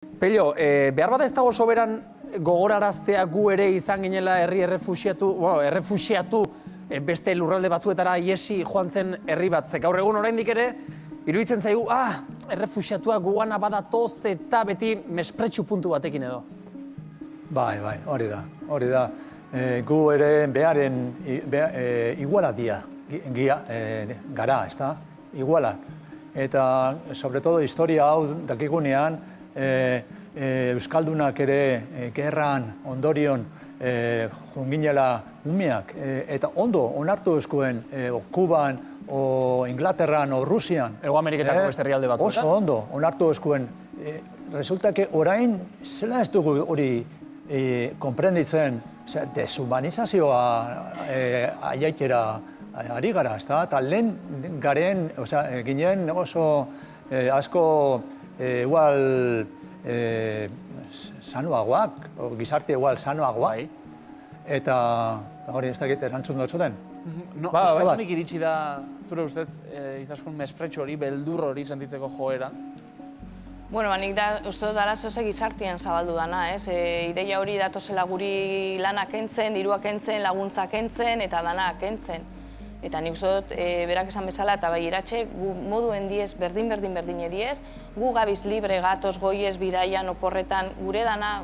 Pello, behar bat ez dago soberan gogoraraztea gu ere izan ginela herri errefuxiatu beste lurralde batzuetara iesi joan zen herri bat. Gaur egun oraindik ere, iruditzen zaigu, errefuxiatua guana badatoz eta beti mespretxu puntu batekin edo. Bai, hori da. Gu ere beharen igualadia gara, ez da? Igualak. Eta, sobre todo, historia hau dakigunean, Euskaldunak ere gerran, ondorion, junginela umeak, eta ondo onartu eskuen Kuban, o Inglaterran, o Rusian. Ego Ameriketako beste herrialde batzuetan. Oso ondo onartu eskuen. Resulta que orain, zela ez dugu hori konprenditzen, deshumanizazioa aiaitera ari gara, ez da? Eta lehen garen, ginen oso asko igual sanoagoak, gizarte igual sanoagoak, eta hori ez dakit erantzun dutzu den. Nik iritsi da, zure ustez, izaskun mespretxo hori, beldur hori sentitzeko joera? Bueno, nik da, uste dut dala zoze gizartian zabaldu dana, ez? Ideia hori datozela guri lanak entzen, diruak entzen, laguntzak entzen, eta danak entzen. Eta nik uste dut, berak esan bezala, eta bai iratxe, gu moduen diez, berdin ediez, gu gabiz libre, gatoz, goiez, bidaian, oporretan, gure dana,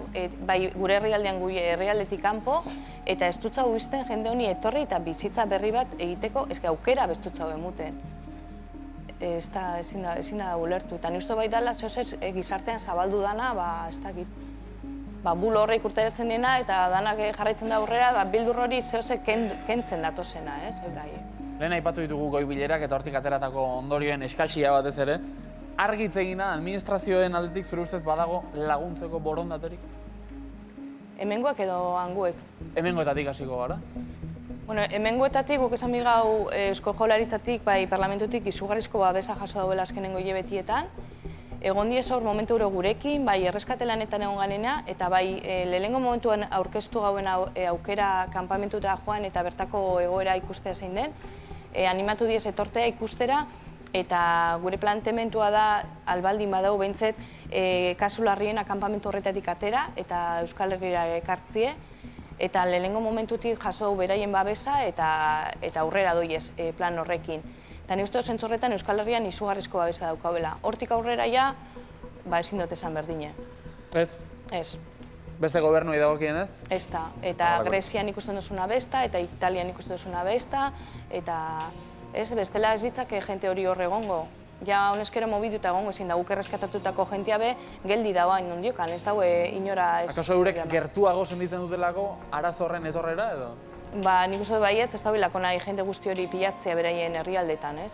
bai gure herrialdean gure herrialdetik kanpo, eta ez dutza uizten jende honi etorri eta bizitza berri bat egiteko, ez aukera bestutza emuten. Ezin da ulertu. Eta nik uste bai dala, zehozez gizartean zabaldu dana, ez dakit. Bulo horreik urteratzen dena eta danak jarraitzen da aurrera, bildur hori zehozek kentzen datozena, ez? Lehen aipatu ditugu goi bilerak eta hortik ateratako ondorioen eskalxia batez ere. Argitz egina, administrazioen aldetik zure ustez badago laguntzeko borondaterik? Hemengoak edo hanguek? Hemengoetatik hasiko gara. Bueno, hemengoetatik guk esan bigau Eusko Jaurlaritzatik, bai parlamentutik izugarrizko babesa jaso dauela azkenengo hilabetietan. Egon diez hor momentu euro gurekin, bai erreskate lanetan egon ganena, eta bai lehenengo momentuan aurkeztu gauen aukera kanpamentuta joan eta bertako egoera ikustea zein den. Animatu diez etortea ikustera, eta gure plantementua da albaldin badau behintzet kasu larrien kanpamentu horretatik atera eta Euskal Herrira ekartzie. Eta lehenengo momentutik jaso beraien babesa eta aurrera doiez plan horrekin. Eta nik uste zentzu horretan Euskal Herrian izugarrizko babesa daukabela. Hortik aurrera ja, ezin dut esan berdine. Ez? Ez. Beste gobernuei dagokien ez? Ez da. Eta Grezian ikusten duzuna besta, eta Italian ikusten duzuna besta, eta ez, bestela ez ditzake jente hori hor egongo. Ja, honezkero mobiduta egongo ezin da, guk erreskatatutako jentia be, geldi dagoa inundiokan, ez dago inora ez... Akaso eurek gertuago senditzen dutelako arazo horren etorrera edo? Nik uste dut baietz, ez da bilako nahi jende guzti hori pilatzea beraien herrialdetan, ez?